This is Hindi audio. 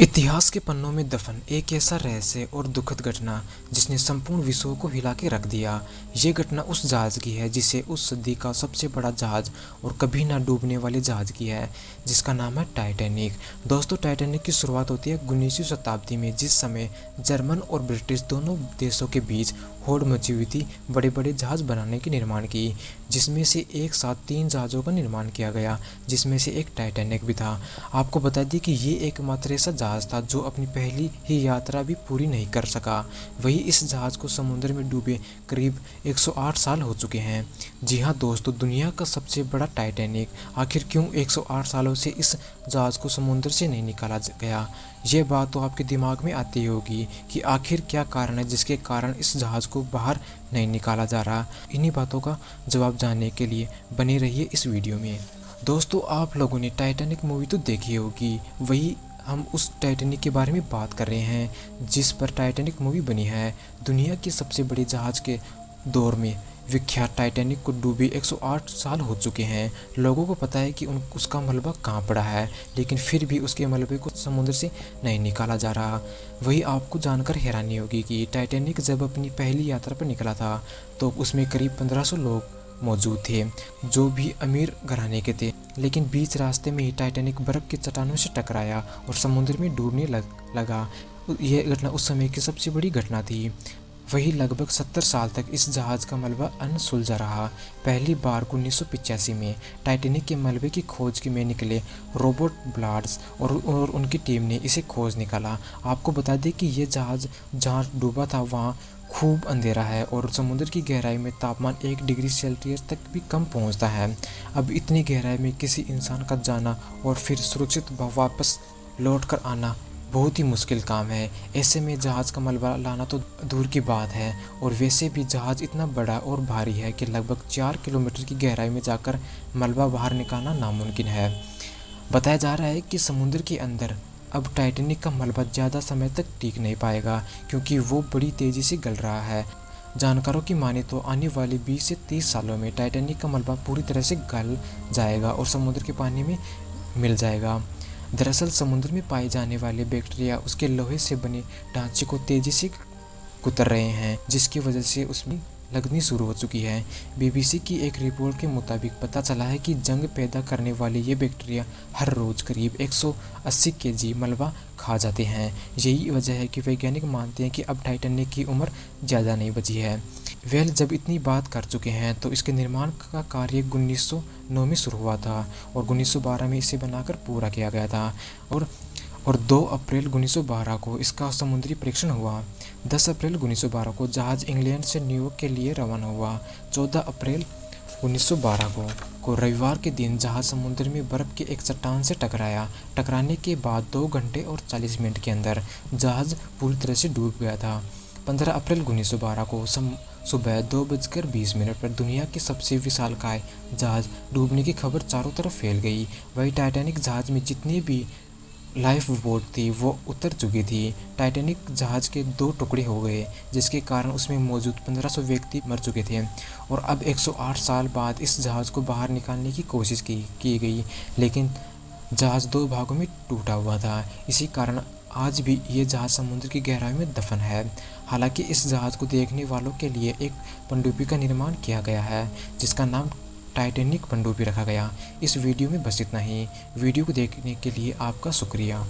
इतिहास के पन्नों में दफन एक ऐसा रहस्य और दुखद घटना जिसने संपूर्ण विश्व को हिला के रख दिया। ये घटना उस जहाज की है जिसे उस सदी का सबसे बड़ा जहाज और कभी ना डूबने वाले जहाज की है, जिसका नाम है टाइटैनिक। दोस्तों, टाइटैनिक की शुरुआत होती है 19वीं शताब्दी में, जिस समय जर्मन और ब्रिटिश दोनों देशों के बीच होड़ मची हुई थी बड़े बड़े जहाज बनाने के निर्माण की, जिसमें से एक साथ 3 जहाज़ों का निर्माण किया गया, जिसमें से एक टाइटैनिक भी था। आपको बता दें कि ये एकमात्र ऐसा जहाज़ था जो अपनी पहली ही यात्रा भी पूरी नहीं कर सका। वही इस जहाज़ को समुद्र में डूबे करीब 108 साल हो चुके हैं। जी हाँ दोस्तों, दुनिया का सबसे बड़ा टाइटैनिक आखिर क्यों 108 सालों से इस जहाज़ को समुद्र से नहीं निकाला गया? ये बात तो आपके दिमाग में आती होगी कि आखिर क्या कारण है जिसके कारण इस जहाज़ को बाहर नहीं निकाला जा रहा। इन्हीं बातों का जवाब जानने के लिए बने रहिए इस वीडियो में। दोस्तों, आप लोगों ने टाइटैनिक मूवी तो देखी होगी, वही हम उस टाइटैनिक के बारे में बात कर रहे हैं जिस पर टाइटैनिक मूवी बनी है। दुनिया के सबसे बड़े जहाज़ के दौर में विख्यात टाइटैनिक को डूबे 108 साल हो चुके हैं। लोगों को पता है कि उसका मलबा कहाँ पड़ा है, लेकिन फिर भी उसके मलबे को समुद्र से नहीं निकाला जा रहा। वही आपको जानकर हैरानी होगी कि टाइटैनिक जब अपनी पहली यात्रा पर निकला था तो उसमें करीब 1500 लोग मौजूद थे, जो भी अमीर घराने के थे। लेकिन बीच रास्ते में ही टाइटैनिक बर्फ़ की चट्टानों से टकराया और समुद्र में डूबने लगा। यह घटना उस समय की सबसे बड़ी घटना थी। वही लगभग 70 साल तक इस जहाज़ का मलबा अनसुलझा रहा। पहली बार 1985 में टाइटैनिक के मलबे की खोज में निकले रॉबर्ट ब्लाड्स और उनकी टीम ने इसे खोज निकाला। आपको बता दें कि ये जहाज़ जहाँ डूबा था वहाँ खूब अंधेरा है और समुद्र की गहराई में तापमान 1 डिग्री सेल्सियस तक भी कम पहुँचता है। अब इतनी गहराई में किसी इंसान का जाना और फिर सुरक्षित वापस लौट कर आना बहुत ही मुश्किल काम है। ऐसे में जहाज़ का मलबा लाना तो दूर की बात है, और वैसे भी जहाज़ इतना बड़ा और भारी है कि लगभग 4 किलोमीटर की गहराई में जाकर मलबा बाहर निकालना नामुमकिन है। बताया जा रहा है कि समुद्र के अंदर अब टाइटैनिक का मलबा ज़्यादा समय तक टिक नहीं पाएगा, क्योंकि वो बड़ी तेज़ी से गल रहा है। जानकारों की माने तो आने वाले 20 से 30 सालों में टाइटैनिक का मलबा पूरी तरह से गल जाएगा और समुद्र के पानी में मिल जाएगा। दरअसल समुद्र में पाए जाने वाले बैक्टीरिया उसके लोहे से बने ढांचे को तेजी से कुतर रहे हैं, जिसकी वजह से उसमें लगनी शुरू हो चुकी है। बीबीसी की एक रिपोर्ट के मुताबिक पता चला है कि जंग पैदा करने वाले ये बैक्टीरिया हर रोज़ करीब 180 केजी मलबा खा जाते हैं। यही वजह है कि वैज्ञानिक मानते हैं कि अब टाइटैनिक की उम्र ज़्यादा नहीं बची है। वेल, जब इतनी बात कर चुके हैं तो इसके निर्माण का कार्य 1909 में शुरू हुआ था और 1912 में इसे बनाकर पूरा किया गया था और 2 अप्रैल 1912 को इसका समुद्री परीक्षण हुआ। 10 अप्रैल 1912 को जहाज़ इंग्लैंड से न्यूयॉर्क के लिए रवाना हुआ। 14 अप्रैल 1912 को रविवार के दिन जहाज़ समुद्र में बर्फ़ के एक चट्टान से टकराया। टकराने के बाद 2 घंटे और 40 मिनट के अंदर जहाज़ पूरी तरह से डूब गया था। 15 अप्रैल 1912 को सुबह 2:20 पर दुनिया के सबसे विशालकाय जहाज़ डूबने की खबर चारों तरफ फैल गई। वही टाइटैनिक जहाज़ में जितनी भी लाइफ बोट थी वो उतर चुकी थी। टाइटैनिक जहाज़ के 2 टुकड़े हो गए, जिसके कारण उसमें मौजूद 1500 व्यक्ति मर चुके थे। और अब 108 साल बाद इस जहाज़ को बाहर निकालने की कोशिश की गई, लेकिन जहाज़ 2 भागों में टूटा हुआ था। इसी कारण आज भी ये जहाज़ समुद्र की गहराई में दफन है। हालांकि इस जहाज़ को देखने वालों के लिए एक पनडुब्बी का निर्माण किया गया है, जिसका नाम टाइटैनिक पनडुब्बी रखा गया। इस वीडियो में बस इतना ही। वीडियो को देखने के लिए आपका शुक्रिया।